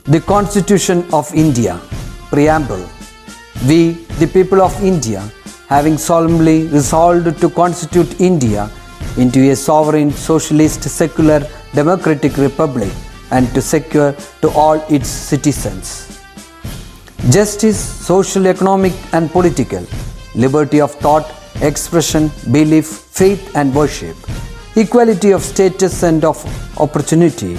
The Constitution of India, Preamble. We, the people of India, having solemnly resolved to constitute India into a sovereign, socialist, secular, democratic republic and to secure to all its citizens justice, social, economic and political, liberty of thought, expression, belief, faith and worship, equality of status and of opportunity,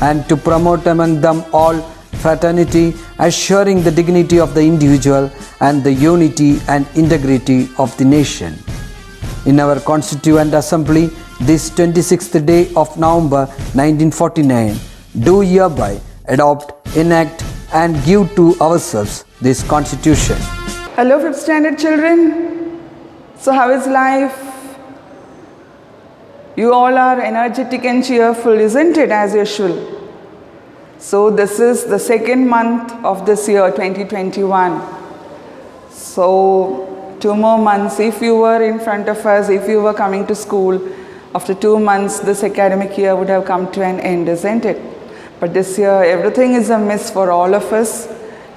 and to promote among them all fraternity, assuring the dignity of the individual and the unity and integrity of the nation. In our Constituent Assembly, this 26th day of November 1949, do hereby adopt, enact and give to ourselves this Constitution. Hello, 5th standard children. So how is life? You all are energetic and cheerful, isn't it, as usual? So this is the second month of this year, 2021. So 2 more months. If you were in front of us, if you were coming to school, after 2 months, this academic year would have come to an end, isn't it? But this year, everything is a miss for all of us.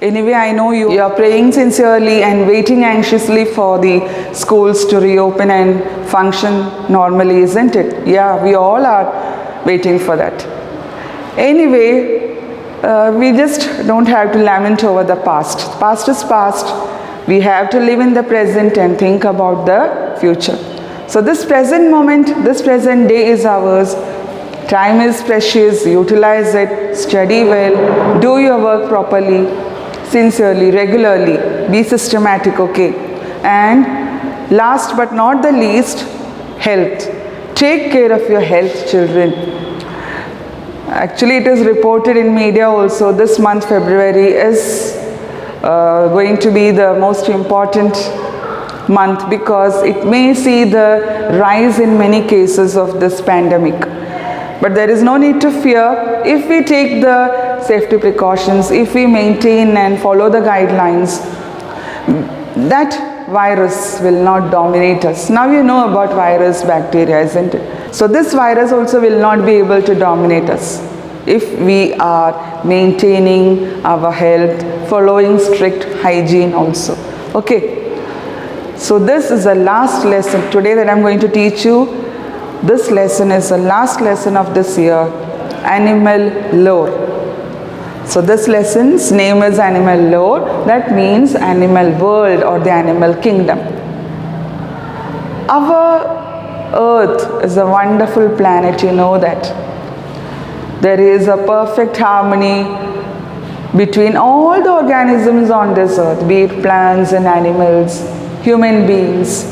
Anyway, I know you are praying sincerely and waiting anxiously for the schools to reopen and function normally, isn't it? Yeah, we all are waiting for that. Anyway, we just don't have to lament over the past. Past is past. We have to live in the present and think about the future. So this present moment, this present day is ours. Time is precious. Utilize it. Study well. Do your work properly, sincerely, regularly. Be systematic, okay? And last but not the least, health. Take care of your health, children. Actually, it is reported in media also this month, February, is going to be the most important month because it may see the rise in many cases of this pandemic. But there is no need to fear if we take the safety precautions, if we maintain and follow the guidelines, that virus will not dominate us. Now you know about virus, bacteria, isn't it? So this virus also will not be able to dominate us if we are maintaining our health, following strict hygiene also. Okay. So this is the last lesson today that I'm going to teach you. This lesson is the last lesson of this year, animal lore. So this lesson's name is animal lore. That means animal world or the animal kingdom. Our Earth is a wonderful planet, you know that. There is a perfect harmony between all the organisms on this earth, be it plants and animals, human beings.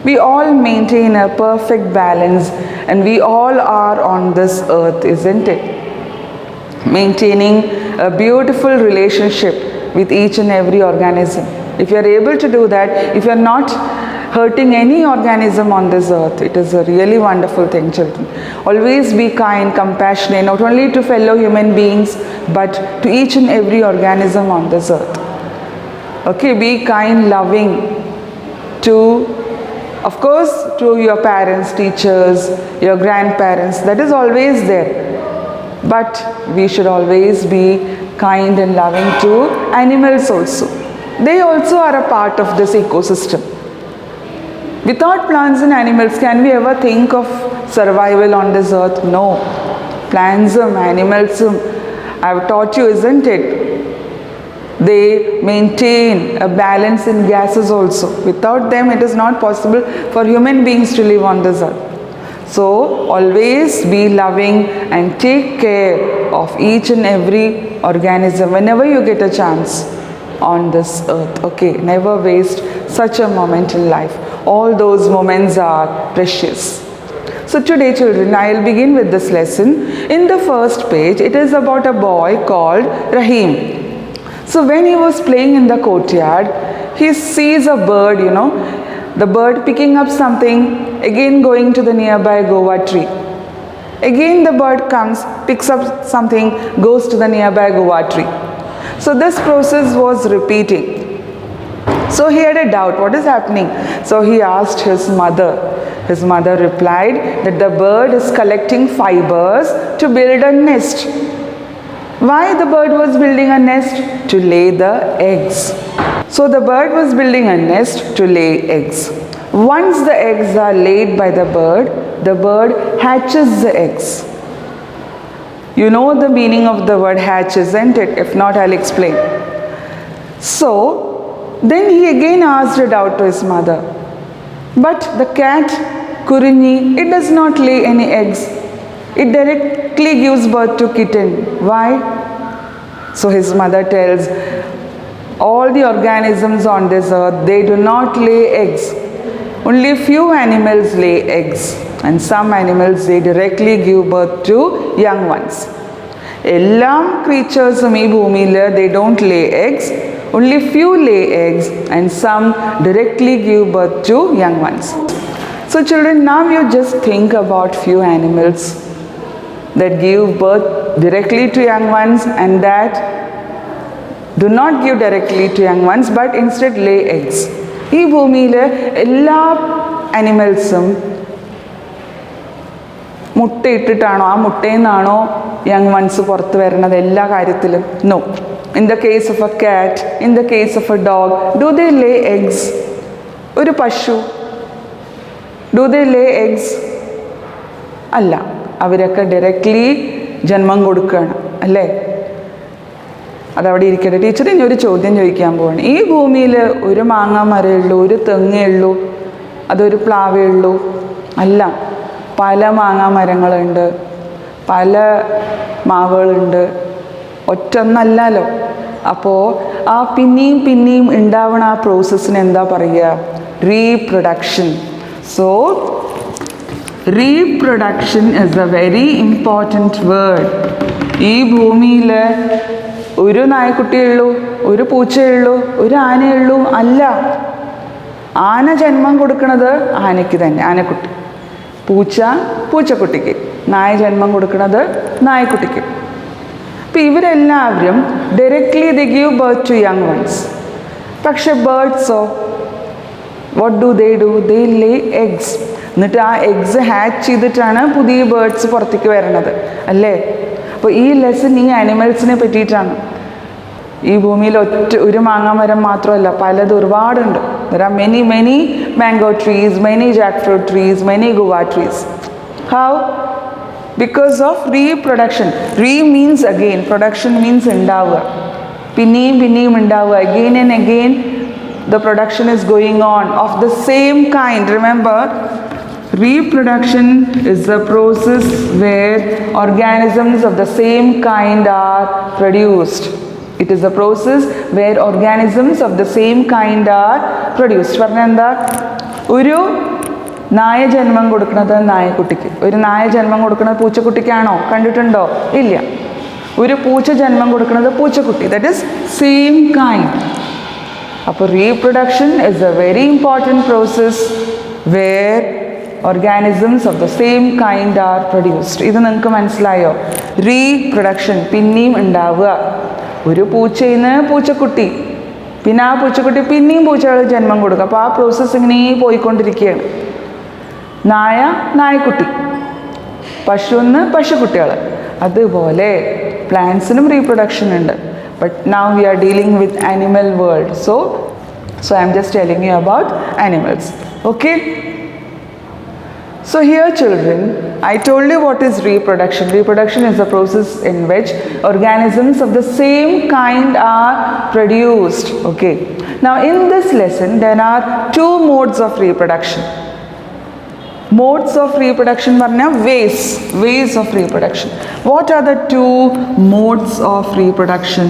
We all maintain a perfect balance and we all are on this earth, isn't it? Maintaining a beautiful relationship with each and every organism. If you are able to do that, if you are not hurting any organism on this earth, it is a really wonderful thing, children. Always be kind, compassionate, not only to fellow human beings, but to each and every organism on this earth. Okay, be kind, loving to, of course, to your parents, teachers, your grandparents. That is always there. But we should always be kind and loving to animals also. They also are a part of this ecosystem. Without plants and animals, can we ever think of survival on this earth? No. Plants, animals, I have taught you, isn't it? They maintain a balance in gases also. Without them, it is not possible for human beings to live on this earth. So, always be loving and take care of each and every organism whenever you get a chance on this earth. Okay, never waste such a moment in life. All those moments are precious. So today, children, I will begin with this lesson. In the first page, it is about a boy called Rahim. So when he was playing in the courtyard, he sees a bird, you know, the bird picking up something, again going to the nearby guava tree. Again the bird comes, picks up something, goes to the nearby guava tree. So this process was repeating. So he had a doubt, what is happening? So he asked his mother. His mother replied that the bird is collecting fibers to build a nest. Why the bird was building a nest? To lay the eggs. So the bird was building a nest to lay eggs. Once the eggs are laid by the bird hatches the eggs. You know the meaning of the word hatch, isn't it? If not, I'll explain. So, then he again asked it out to his mother. But the cat, Kurinji, it does not lay any eggs. It directly gives birth to kitten. Why? So his mother tells, all the organisms on this earth, they do not lay eggs. Only few animals lay eggs, and some animals, they directly give birth to young ones. Ellam creatures in this world, they don't lay eggs. Only few lay eggs, and some directly give birth to young ones. So children, now you just think about few animals that give birth directly to young ones and that do not give directly to young ones but instead lay eggs. ഈ ഭൂമിയിലെ എല്ലാ ആനിമൽസും മുട്ടയിട്ടിട്ടാണോ ആ മുട്ടയിൽ നിന്നാണോ young ones പുറത്ത് വരുന്നത് എല്ലാ കാര്യത്തിലും? No. In the case of a cat, in the case of a dog, do they lay eggs? ഒരു പശു, ഡു ദേ ലേ എഗ്സ്? അല്ല, അവരൊക്കെ ഡയറക്റ്റ്ലി ജന്മം കൊടുക്കുകയാണ്, അല്ലേ? അതവിടെ ഇരിക്കട്ടെ. ടീച്ചർ ഇനി ഒരു ചോദ്യം ചോദിക്കാൻ പോവാണ്. ഈ ഭൂമിയിൽ ഒരു മാങ്ങ മരമേ ഉള്ളൂ, ഒരു തെങ്ങേ ഉള്ളൂ, അതൊരു പ്ലാവേ ഉള്ളൂ? അല്ല, പല മാങ്ങാ മരങ്ങളുണ്ട്, പല മാവുകളുണ്ട്, ഒറ്റൊന്നല്ലല്ലോ. അപ്പോൾ ആ പിന്നെയും പിന്നെയും ഉണ്ടാവണ ആ പ്രോസസ്സിന് എന്താ പറയുക? Reproduction. So reproduction is a very important word. ഈ ഭൂമിയിൽ ഒരു നായ്ക്കുട്ടിയേ ഉള്ളൂ, ഒരു പൂച്ചയേ ഉള്ളൂ, ഒരു ആനയേ ഉള്ളൂ? അല്ല. ആന ജന്മം കൊടുക്കുന്നത് ആനയ്ക്ക് തന്നെ, ആനക്കുട്ടി. പൂച്ച പൂച്ചക്കുട്ടിക്ക്. നായ ജന്മം കൊടുക്കുന്നത് നായക്കുട്ടിക്ക്. അപ്പം ഇവരെല്ലാവരും directly they give birth to young ones. പക്ഷെ ബേർഡ്സോ, what do? They lay eggs. എന്നിട്ട് ആ എഗ്സ് ഹാച്ച് ചെയ്തിട്ടാണ് പുതിയ ബേർഡ്സ് പുറത്തേക്ക് വരണത്, അല്ലേ? അപ്പോൾ ഈ ലെസൺ ഈ ആനിമൽസിനെ പറ്റിയിട്ടാണ്. ഈ ഭൂമിയിൽ ഒരു മാങ്ങാ മരം മാത്രമല്ല, പലത് ഒരുപാടുണ്ട്. There are many mango trees, many jackfruit trees, many guava trees. How? Because of reproduction. Re means again, production means ഉണ്ടാവുക, പിന്നെയും പിന്നെയും ഉണ്ടാവുക. Again and again the production is going on of the same kind. Remember, reproduction is the process where organisms of the same kind are produced. It is a process where organisms of the same kind are produced. പറഞ്ഞാൽ എന്താ? ഒരു നായ ജന്മം കൊടുക്കുന്നത് നായക്കുട്ടിക്ക്, ഒരു നായ ജന്മം കൊടുക്കുന്നത് പൂച്ചക്കുട്ടിക്കാണോ? കണ്ടിട്ടുണ്ടോ? ഇല്ല. ഒരു പൂച്ച ജന്മം കൊടുക്കുന്നത് പൂച്ചക്കുട്ടി. That is same kind. അപ്പോൾ reproduction is a very important process where organisms of the same kind are produced. ഇത് നിങ്ങൾക്ക് മനസ്സിലായോ? റീപ്രൊഡക്ഷൻ, പിന്നെയും ഉണ്ടാവുക. ഒരു പൂച്ചയിൽ നിന്ന് പൂച്ചക്കുട്ടി, പിന്നെ ആ പൂച്ചക്കുട്ടി പിന്നെയും പൂച്ചകൾ ജന്മം കൊടുക്കുക. അപ്പോൾ ആ പ്രോസസ്സ് ഇങ്ങനെ പോയിക്കൊണ്ടിരിക്കുകയാണ്. നായ നായക്കുട്ടി, പശുന്ന് പശുക്കുട്ടികൾ. അതുപോലെ പ്ലാന്റ്സിനും റീപ്രൊഡക്ഷൻ ഉണ്ട്. But now we are dealing with animal world. So I am just telling you about animals. Okay? So here children, I told you what is reproduction. Reproduction is a process in which organisms of the same kind are produced. Okay. Now in this lesson there are two modes of reproduction. Modes of reproduction varna ways of reproduction. What are the two modes of reproduction?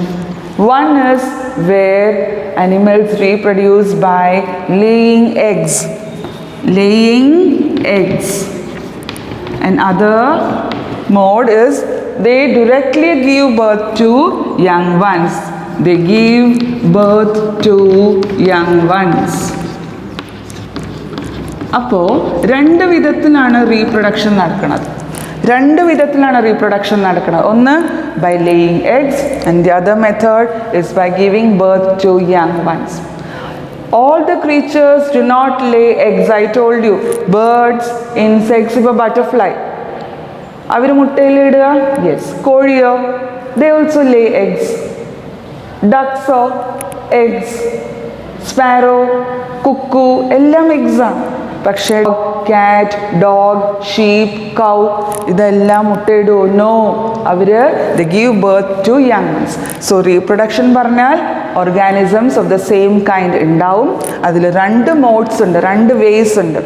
One is where animals reproduce by laying eggs. And other mode is they directly give birth to young ones. They give birth to young ones. അപ്പോൾ രണ്ട് വിധത്തിലാണ് reproduction നടക്കുന്നത്. ഒന്ന് by laying eggs and the other method is by giving birth to young ones. All the creatures do not lay eggs. I told you, birds, insects, ഇപ്പോൾ butterfly അവർ മുട്ടയിലിടുക. Yes. കോഴിയോ? they also lay eggs. Ducks or eggs, sparrow, cuckoo, എല്ലാം eggs ആണ്. പക്ഷേ കാറ്റ്, dog, sheep, cow ഇതെല്ലാം മുട്ടയിടുമോ? നോ, അവർ the give birth to young ones. So reproduction പറഞ്ഞാൽ organisms of the same kind ഉണ്ടാവും. അതിൽ രണ്ട് മോഡ്സ് ഉണ്ട്, രണ്ട് വേസ് ഉണ്ട്.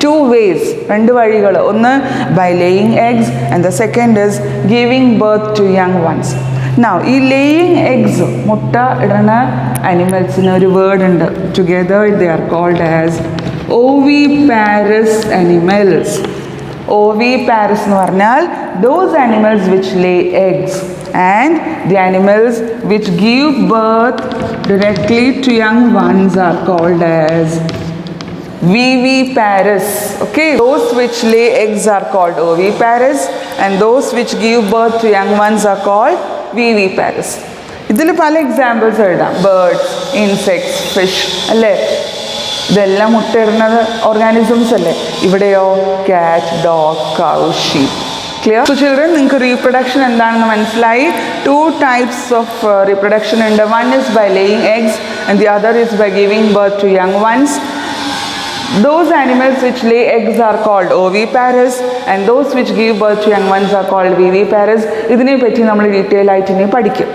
2 ways, രണ്ട് വഴികൾ. ഒന്ന് by laying eggs and the second is giving birth to young ones. Now, ഈ ലേയിങ് എഗ്സ്, മുട്ട ഇടുന്ന അനിമൽസിന് ഒരു വേർഡ് ഉണ്ട്. Together they are called as oviparous animals. Oviparous എന്ന് പറഞ്ഞാൽ those animals which lay eggs, and the animals which give birth directly to young ones are called as viviparous. Okay, those which lay eggs are called oviparous, and those which give birth to young ones are called viviparous. ഇതിൽ പല examples എഴുതാം. Birds, insects, fish അല്ലേ? ഇതെല്ലാം മുട്ടയിടുന്നത് organisms അല്ലേ? ഇവിടെയോ cat, dog, cow, sheep. Clear? So children, നിങ്ങൾക്ക് reproduction എന്താണെന്ന് മനസ്സിലായി. 2 types ഓഫ് റീപ്രൊഡക്ഷൻ ഉണ്ട്. One is by laying eggs and the other is by giving birth to young ones. Those animals which lay eggs are called oviparous, and those which give birth to young ones are called viviparous. ഇതിനെ പറ്റി നമ്മൾ detail ആയിട്ട് ഇനി പഠിക്കും.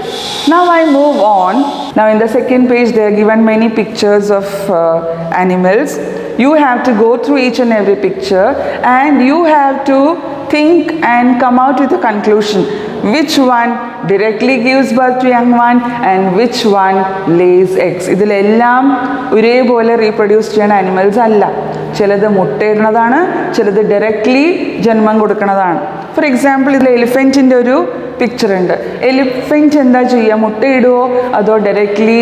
Now I move on. Now in the second page they are given many pictures of animals. You have to go through each and every picture, and you have to think and come out with a conclusion. Which one directly gives birth to young one and which one lays eggs? ഇതിലെല്ലാം ഒരേപോലെ reproduce ചെയ്യുന്ന animals അല്ല. ചിലത് മുട്ടയിടുന്നതാണ്, ചിലത് directly ജന്മം കൊടുക്കുന്നതാണ്. For example, ഇതിൽ എലിഫൻറ്റിൻ്റെ ഒരു പിക്ചർ ഉണ്ട്. എലിഫൻറ്റ് എന്താ ചെയ്യുക? മുട്ടയിടുമോ അതോ ഡയറക്റ്റ്ലി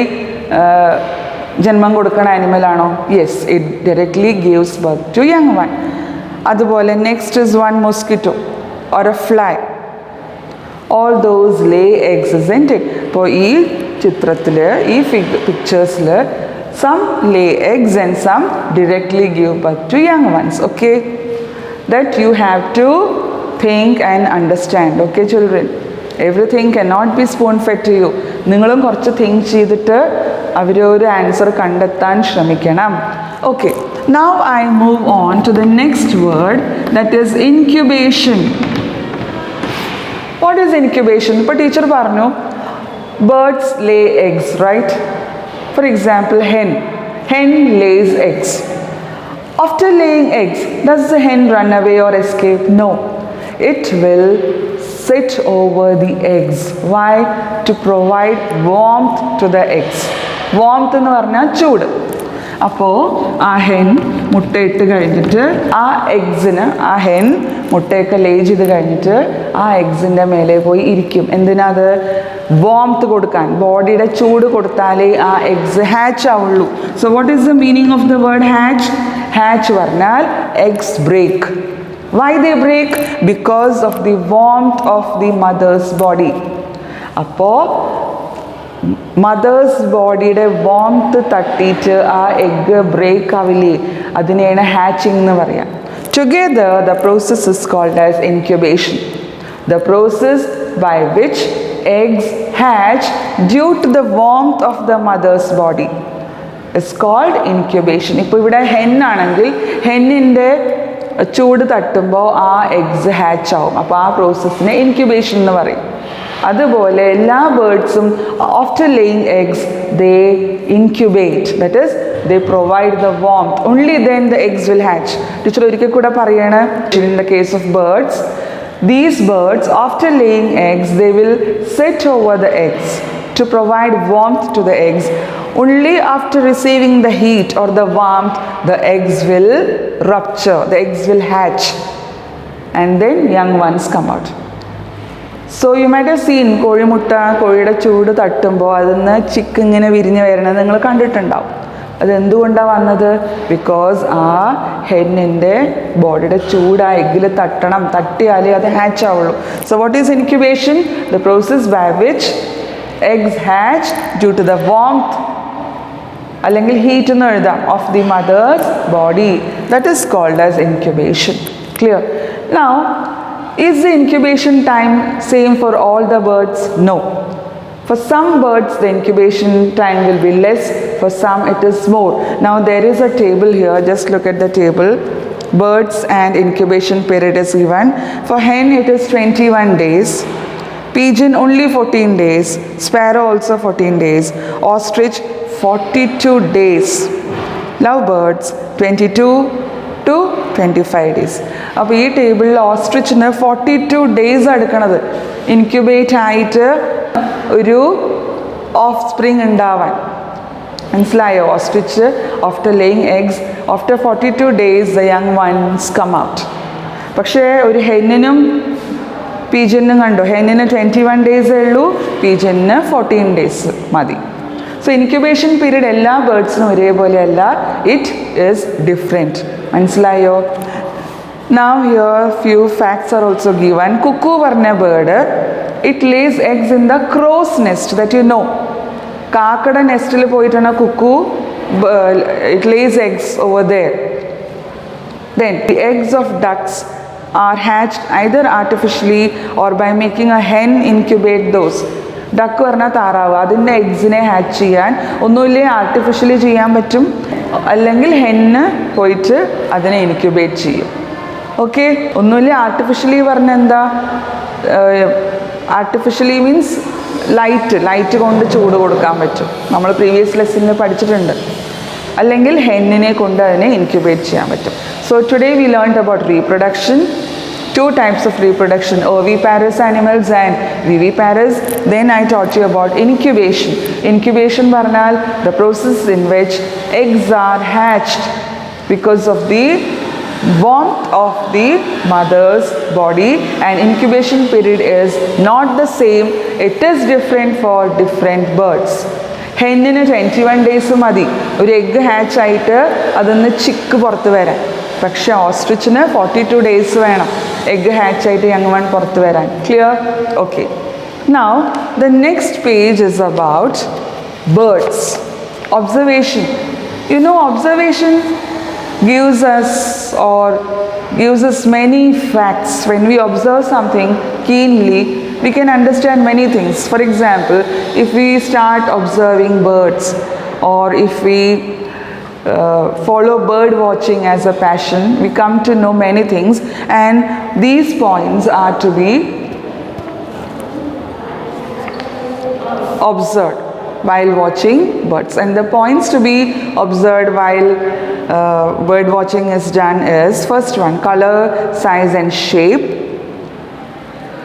ജന്മം കൊടുക്കുന്ന ആനിമലാണോ? Yes, it directly gives birth to young one. അതുപോലെ next is one mosquito or a fly. All those lay eggs, isn't it? അപ്പോൾ ഈ ചിത്രത്തിൽ, ഈ പിക്ചേഴ്സിൽ some lay eggs and some directly give birth to young ones. Okay, that you have to think and understand. Okay children, everything cannot be spoon fed to you. നിങ്ങളും കുറച്ച് think ചെയ്തിട്ട് അവരൊരു answer കണ്ടെത്താൻ ശ്രമിക്കണം. Okay, now I move on to the next word, that is incubation. What is incubation? ഇപ്പോൾ teacher പറഞ്ഞു birds lay eggs, right? For example, hen lays eggs. After laying eggs, does the hen run away or escape? No, it will sit over the eggs. Why? To provide warmth to the eggs. Warmth എന്ന് പറഞ്ഞാൽ ചൂട്. അപ്പോൾ ആ hen മുട്ടയിട്ട് കഴിഞ്ഞിട്ട് ആ എഗ്സിന്, ആ hen മുട്ടയൊക്കെ ലേ ചെയ്ത് കഴിഞ്ഞിട്ട് ആ എഗ്സിൻ്റെ മേലെ പോയി ഇരിക്കും. എന്തിനാ? അത് വാംത്ത് കൊടുക്കാൻ, ബോഡിയുടെ ചൂട് കൊടുത്താലേ ആ എഗ്സ് ഹാച്ച് ആവുള്ളൂ. So what is the meaning of the word hatch? Hatch പറഞ്ഞാൽ eggs break. Why they break? Because of the warmth of the mother's body. അപ്പോൾ മദേഴ്സ് ബോഡിയുടെ വാംത്ത് തട്ടിയിട്ട് ആ എഗ്ഗ് ബ്രേക്ക് ആവില്ലേ, അതിനെയാണ് ഹാച്ചിങ് എന്ന് പറയാം. Together, the process is called as incubation. The process by which eggs hatch due to the warmth of the mother's body is called incubation. ഇപ്പോൾ ഇവിടെ hen ആണെങ്കിൽ ഹെന്നിൻ്റെ ചൂട് തട്ടുമ്പോൾ ആ എഗ്സ് ഹാച്ച് ആവും. അപ്പോൾ ആ പ്രോസസ്സിനെ ഇൻക്യുബേഷൻ എന്ന് പറയും. അതുപോലെ എല്ലാ ബേർഡ്സും after laying eggs they incubate, that is they provide the warmth. Only then the eggs will hatch. Teacher ഒരിക്കൽ കൂടെ പറയണേ, in the case of birds, these birds after laying eggs they will sit over the eggs to provide warmth to the eggs. Only after receiving the heat or the warmth the eggs will rupture, the eggs will hatch, and then young ones come out. So you might have seen കോഴിമുട്ട, കോഴിയുടെ ചൂട് തട്ടുമ്പോൾ അതിൽ നിന്ന് ചിക്ക് ഇങ്ങനെ വിരിഞ്ഞ് വരുന്നത് നിങ്ങൾ കണ്ടിട്ടുണ്ടാവും. അതെന്തുകൊണ്ടാണ് വന്നത്? ബിക്കോസ് ആ ഹെന്നിൻ്റെ ബോഡിയുടെ ചൂട് ആ എഗ്ഗിൽ തട്ടണം, തട്ടിയാലേ അത് ഹാച്ച് ആവുള്ളൂ. So what is incubation? The process by which eggs hatch due to the warmth അല്ലെങ്കിൽ ഹീറ്റ് എന്ന് എഴുതാം of the mother's body. That is called as incubation. Clear? Now Is the incubation time same for all the birds? No. For some birds, the incubation time will be less. For some, it is more. Now, there is a table here. Just look at the table. Birds and incubation period is given. For hen, it is 21 days. Pigeon, only 14 days. Sparrow, also 14 days. Ostrich, 42 days. Lovebirds, 22 to 25 days. അപ്പോൾ ഈ ടേബിളിൽ ഓസ്ട്രിച്ചിന് 42 days എടുക്കണത് incubate ആയിട്ട് ഒരു of spring ഉണ്ടാവാൻ. മനസ്സിലായോ? Ostrich after laying eggs after 42 days the young ones come out. പക്ഷേ ഒരു ഹെന്നിനും പീജനും കണ്ടോ, ഹെന്നിന് 21 ഡേയ്സേ ഉള്ളൂ, പീജന് 14 ഡേയ്സ് മതി. സോ ഇൻക്യുബേഷൻ പീരീഡ് എല്ലാ ബേർഡ്സിനും ഒരേപോലെയല്ല, ഇറ്റ് ഈസ് ഡിഫറെൻറ്റ്. മനസ്സിലായോ? Now here few facts are also given. Cuckoo പറഞ്ഞ bird, it lays eggs in the crow's nest, that you know. കാക്കയുടെ നെസ്റ്റിൽ പോയിട്ടാണ് cuckoo, it lays eggs over there. Then the eggs of ducks are hatched either artificially or by making a hen incubate those. Duck പറഞ്ഞാൽ താറാവ്, അതിൻ്റെ എഗ്സിനെ hatch ചെയ്യാൻ ഒന്നുമില്ലേ artificially ചെയ്യാൻ പറ്റും, അല്ലെങ്കിൽ ഹെന്ന് പോയിട്ട് അതിനെ ഇൻക്യുബേറ്റ് ചെയ്യും. ഓക്കെ, ഒന്നുമില്ല ആർട്ടിഫിഷ്യലി പറഞ്ഞ എന്താ? ആർട്ടിഫിഷ്യലി മീൻസ് ലൈറ്റ് കൊണ്ട് ചൂട് കൊടുക്കാൻ പറ്റും, നമ്മൾ പ്രീവിയസ് ലെസണിൽ പഠിച്ചിട്ടുണ്ട്. അല്ലെങ്കിൽ ഹെന്നിനെ കൊണ്ട് അതിനെ ഇൻക്യുബേറ്റ് ചെയ്യാൻ പറ്റും. So today we learned about reproduction. Two types of reproduction, oviparous animals and viviparous. Then I taught you about incubation. Incubation പറഞ്ഞാൽ the process in which eggs are hatched because of the warmth of the mother's body, and incubation period is not the same. It is different for different birds. ഹെന്നിന് 21 days മതി ഒരു egg hatch ആയിട്ട് അതൊന്ന് ചിക്ക് പുറത്ത് വരാൻ. പക്ഷേ ഓസ്ട്രിച്ചിന് 42 days വേണം egg hatch ആയിട്ട് young one പുറത്ത് വരാൻ. Clear? Okay. Now the next page is about birds. Observation. You know observation gives us many facts. When we observe something keenly, we can understand many things. For example, if we start observing birds, or if we follow bird watching as a passion, we come to know many things, and these points are to be observed while watching birds. And the points to be observed while bird watching is done is, first one, color, size and shape.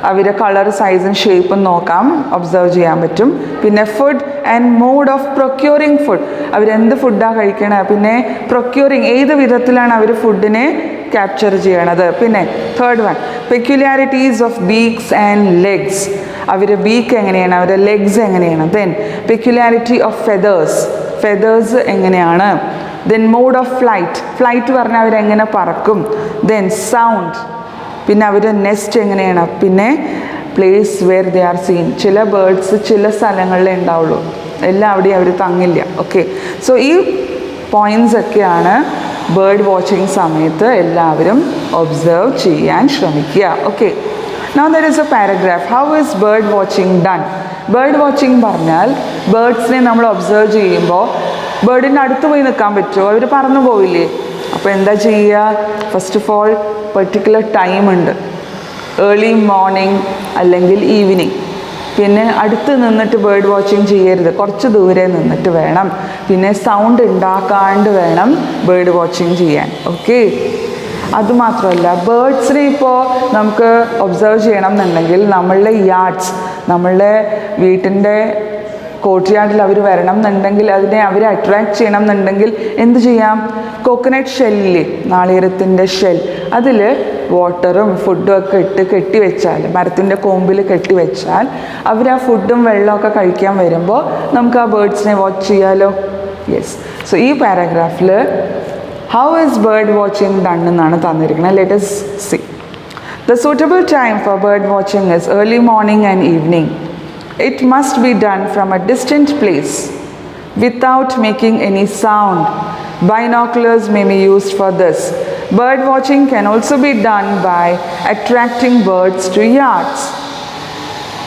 അവരുടെ colour, size and ഷേപ്പും നോക്കാം, observe ചെയ്യാൻ പറ്റും. പിന്നെ food and mode of procuring food, അവരെന്ത് ഫുഡാണ് കഴിക്കണത്, പിന്നെ പ്രൊക്യൂറിങ് ഏത് വിധത്തിലാണ് അവർ ഫുഡിനെ ക്യാപ്ചർ ചെയ്യണത്. പിന്നെ third one, peculiarities of beaks and legs, അവരുടെ ബീക്ക് എങ്ങനെയാണ്, അവരുടെ ലെഗ്സ് എങ്ങനെയാണ്. ദെൻ പെക്യുലാരിറ്റി ഓഫ് ഫെദേഴ്സ് എങ്ങനെയാണ്. ദെൻ മോഡ് ഓഫ് ഫ്ലൈറ്റ് പറഞ്ഞാൽ അവരെങ്ങനെ പറക്കും. ദെൻ സൗണ്ട്, പിന്നെ അവരുടെ നെസ്റ്റ് എങ്ങനെയാണ്. പിന്നെ place where they are seen, ചില ബേർഡ്സ് ചില സ്ഥലങ്ങളിലേ ഉണ്ടാവുള്ളൂ, എല്ലാവിടെയും അവർ തങ്ങില്ല. ഓക്കെ, സോ ഈ പോയിൻറ്റ്സ് ഒക്കെയാണ് ബേർഡ് വാച്ചിങ് സമയത്ത് എല്ലാവരും ഒബ്സർവ് ചെയ്യാൻ ശ്രമിക്കുക. Okay, now there is A paragraph. How is bird watching done? Bird watching പറഞ്ഞാൽ ബേർഡ്സിനെ നമ്മൾ ഒബ്സർവ് ചെയ്യുമ്പോൾ ബേർഡിൻ്റെ അടുത്ത് പോയി നിൽക്കാൻ പറ്റുമോ? അവർ പറന്നു പോവില്ലേ? അപ്പോൾ എന്താ ചെയ്യുക? First of all particular time ഉണ്ട്, ഏർലി മോർണിംഗ് അല്ലെങ്കിൽ ഈവനിങ്. പിന്നെ അടുത്ത് നിന്നിട്ട് ബേർഡ് വാച്ചിങ് ചെയ്യരുത്, കുറച്ച് ദൂരെ നിന്നിട്ട് വേണം. പിന്നെ സൗണ്ട് ഉണ്ടാക്കാണ്ട് വേണം ബേർഡ് വാച്ചിങ് ചെയ്യാൻ. ഓക്കെ, അതുമാത്രമല്ല ബേർഡ്സിനെ ഇപ്പോൾ നമുക്ക് ഒബ്സർവ് ചെയ്യണം എന്നുണ്ടെങ്കിൽ നമ്മളുടെ യാർഡ്സ്, നമ്മളുടെ വീട്ടിൻ്റെ കോർട്ട്യാർഡിൽ അവർ വരണം എന്നുണ്ടെങ്കിൽ, അവരെ അട്രാക്റ്റ് ചെയ്യണം എന്നുണ്ടെങ്കിൽ എന്ത് ചെയ്യാം? കോക്കനട്ട് ഷെല്ലില്ലേ, നാളികേരത്തിൻ്റെ ഷെൽ, അതിൽ വാട്ടറും ഫുഡും ഒക്കെ ഇട്ട് കെട്ടിവെച്ചാൽ, മരത്തിൻ്റെ കോമ്പിൽ കെട്ടിവെച്ചാൽ അവർ ആ ഫുഡും വെള്ളമൊക്കെ കഴിക്കാൻ വരുമ്പോൾ നമുക്ക് ആ ബേർഡ്സിനെ വാച്ച് ചെയ്യാമല്ലോ. യെസ്, സോ ഈ പാരഗ്രാഫിൽ how is bird watching done എന്നാണ് തന്നിരിക്കുന്നത്. Let us see. The suitable time for bird watching is early morning and evening. It must be done from a distant place without making any sound. Binoculars may be used for this. Bird watching can also be done by attracting birds to yards,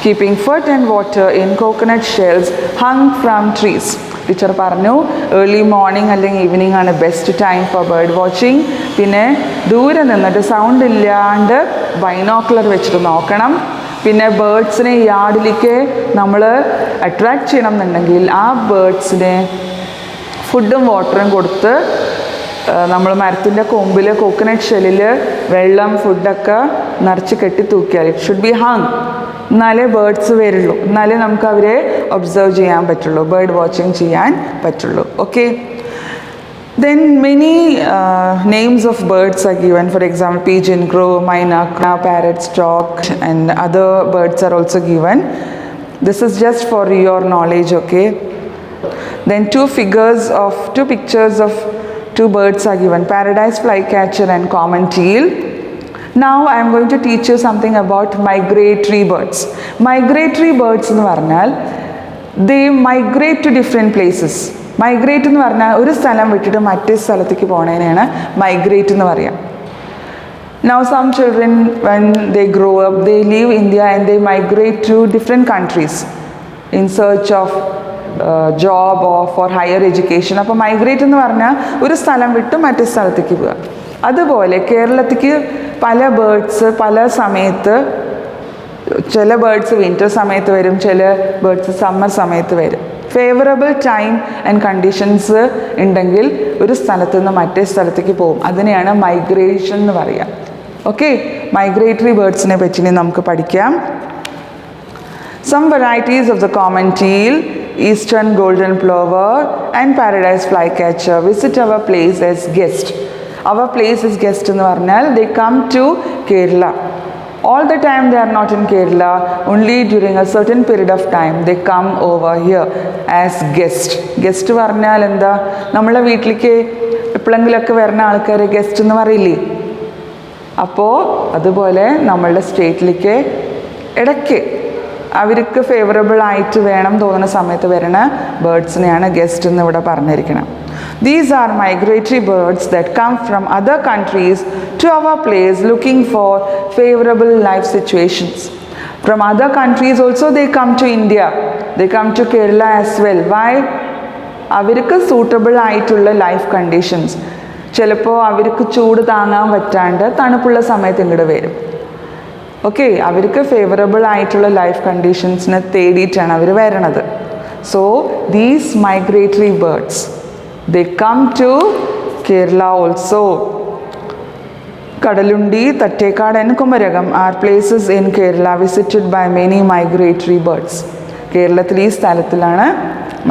keeping food and water in coconut shells hung from trees. Teacher പറഞ്ഞു early morning അല്ലെങ്കിൽ evening ആണ് best time for bird watching. പിന്നെ ദൂരെ നിന്നിട്ട് sound ഇല്ലാണ്ട് binocular വെച്ചിട്ട് നോക്കണം. പിന്നെ ബേർഡ്സിനെ യാർഡിലേക്ക് നമ്മൾ അട്രാക്റ്റ് ചെയ്യണം എന്നുണ്ടെങ്കിൽ ആ ബേർഡ്സിനെ ഫുഡും വാട്ടറും കൊടുത്ത് നമ്മൾ മരത്തിൻ്റെ കൊമ്പിൽ കോക്കനട്ട് ഷെല്ലിൽ വെള്ളം ഫുഡൊക്കെ നിറച്ച് കെട്ടി തൂക്കിയാൽ ഇറ്റ് ഷുഡ് ബി ഹങ്. എന്നാലേ ബേർഡ്സ് വരുള്ളൂ, എന്നാലേ നമുക്ക് അവരെ ഒബ്സർവ് ചെയ്യാൻ പറ്റുള്ളൂ, ബേർഡ് വാച്ചിങ് ചെയ്യാൻ പറ്റുള്ളൂ. Okay, then many names of birds are given. For example, pigeon, crow, myna, parrot, stork, and other birds are also given. This is just for your knowledge. Okay, then two pictures of two birds are given, paradise flycatcher and common teal. Now I am going to teach you something about migratory birds. Migratory birds എന്ന് പറഞ്ഞാൽ they migrate to different places. Migrate എന്ന് പറഞ്ഞാൽ ഒരു സ്ഥലം വിട്ടിട്ട് മറ്റേ സ്ഥലത്തേക്ക് പോണതിനെയാണ് migrate എന്ന് പറയാം. Now some children when they grow up they leave India and they migrate to different countries in search of job or for higher education. അപ്പോൾ മൈഗ്രേറ്റ് എന്ന് പറഞ്ഞാൽ ഒരു സ്ഥലം വിട്ട് മറ്റേ സ്ഥലത്തേക്ക് പോവുക. അതുപോലെ കേരളത്തിലേക്ക് പല ബേർഡ്സ് പല സമയത്ത്, ചില ബേർഡ്സ് വിൻ്റർ സമയത്ത് വരും, ചില ബേർഡ്സ് സമ്മർ സമയത്ത് വരും. ഫേവറബിൾ ടൈം ആൻഡ് കണ്ടീഷൻസ് ഉണ്ടെങ്കിൽ ഒരു സ്ഥലത്ത് നിന്ന് മറ്റേ സ്ഥലത്തേക്ക് പോകും. അതിനെയാണ് മൈഗ്രേഷൻ എന്ന് പറയുക. ഓക്കെ, മൈഗ്രേറ്ററി ബേർഡ്സിനെ പറ്റി നമുക്ക് പഠിക്കാം. Some varieties of the common teal, eastern golden plover and paradise flycatcher visit our place as guests. Our place is guest എന്ന് പറഞ്ഞാൽ they come to Kerala. All the time they are not in Kerala, only during a certain period of time they come over here as guest. Guest പറഞ്ഞാൽ എന്താ, നമ്മളെ വീട്ടിലേക്ക് എപ്പോഴെങ്കിലുമൊക്കെ വരുന്ന ആൾക്കാരെ guest എന്ന് പറയില്ലേ. അപ്പോൾ അതുപോലെ നമ്മളുടെ സ്റ്റേറ്റിലേക്ക് ഇടയ്ക്ക് അവർക്ക് ഫേവറബിൾ ആയിട്ട് വേണം തോന്നുന്ന സമയത്ത് വരുന്ന ബേർഡ്സിനെയാണ് ഗസ്റ്റ് എന്ന് ഇവിടെ പറഞ്ഞിരിക്കണം. These are migratory birds that come from other countries to our place looking for favorable life situations. From other countries also they come to India. They come to Kerala as well. Why? അവർക്ക് suitable ആയിട്ടുള്ള life conditions. ചിലപ്പോൾ അവർക്ക് ചൂട് താങ്ങാൻ പറ്റാണ്ട് തണുപ്പുള്ള സമയത്ത് ഇങ്ങോട്ട് വരും. ഓക്കെ, അവർക്ക് ഫേവറബിൾ ആയിട്ടുള്ള ലൈഫ് കണ്ടീഷൻസിനെ തേടിയിട്ടാണ് അവർ വരണത്. So these migratory birds they come to Kerala also. Kadalundi, Tattekad and Kumaragam are places in Kerala visited by many migratory birds. കേരളത്തിൽ ഈ സ്ഥലത്തിലാണ്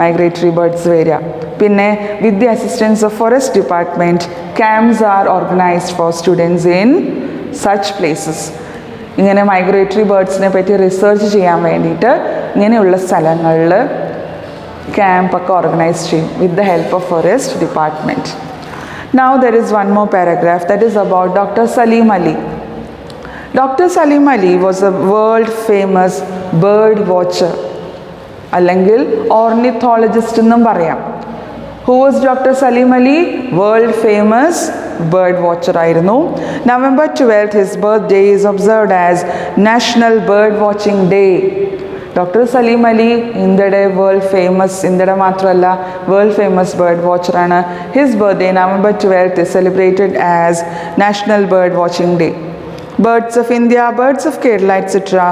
മൈഗ്രേറ്ററി ബേർഡ്സ് വരിക. പിന്നെ with the assistance of forest department, camps are organized for students in such places. ഇങ്ങനെ migratory ബേർഡ്സിനെ പറ്റി research ചെയ്യാൻ വേണ്ടിയിട്ട് ഇങ്ങനെയുള്ള സ്ഥലങ്ങളിൽ ക്യാമ്പൊക്കെ ഓർഗനൈസ് ചെയ്യും with the help of forest department. Now there is one more paragraph that is about Dr. Salim Ali. Dr. Salim Ali was a world famous bird watcher, അല്ലെങ്കിൽ ornithologist എന്നും പറയാം. Who was Dr. Salim Ali? World famous bird watcher ആയിരുന്നു. November 12th his birthday is observed as National Bird Watching Day. Doctor Salim Ali ഇന്ത്യയുടെ world famous, ഇന്ത്യയുടെ മാത്രമല്ല world famous bird വാച്ചറാണ്. His birthday November 12th is celebrated as National Bird Watching Day. Birds of India, Birds of Kerala, etc.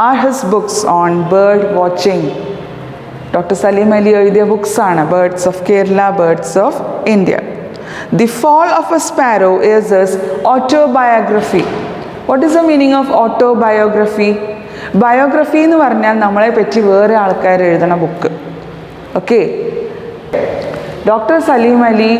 are his books on bird watching. Doctor Salim Ali എഴുതിയ ബുക്സാണ് birds of Kerala, birds of India. The Fall of a Sparrow is his autobiography. What is the meaning of autobiography? Biography എന്ന് പറഞ്ഞാൽ നമ്മളെ പറ്റി വേറെ ആൾക്കാർ എഴുതണ book. Okay, doctor Salim Ali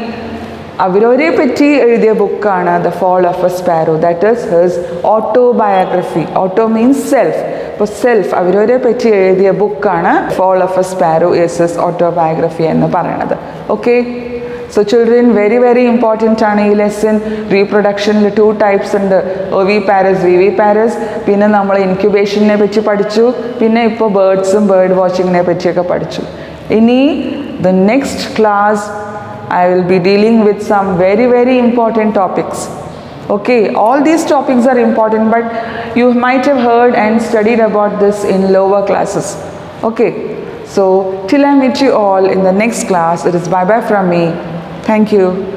അവരവരെ പറ്റി എഴുതിയ ബുക്കാണ് the fall of a sparrow. That is his autobiography. Auto means self. അപ്പോൾ സെൽഫ് അവരവരെ പറ്റി എഴുതിയ ബുക്കാണ് fall of a sparrow is his autobiography എന്ന് പറയണത്. Okay, so children very very important ആണ് ഈ ലെസൺ. റീപ്രൊഡക്ഷനിൽ 2 types ഉണ്ട്, ഒവി പാരസ്, വിവി പാരസ്. പിന്നെ നമ്മൾ ഇൻക്യുബേഷനെ പറ്റി പഠിച്ചു. പിന്നെ ഇപ്പോൾ ബേർഡ്സും ബേർഡ് വാച്ചിങ്ങിനെ പറ്റിയൊക്കെ പഠിച്ചു. ഇനി the next class I will be dealing with some very very important topics. Okay, all these topics are important, but you might have heard and studied about this in lower classes. Okay, so till I meet you all in the next class, it is bye bye from me. Thank you.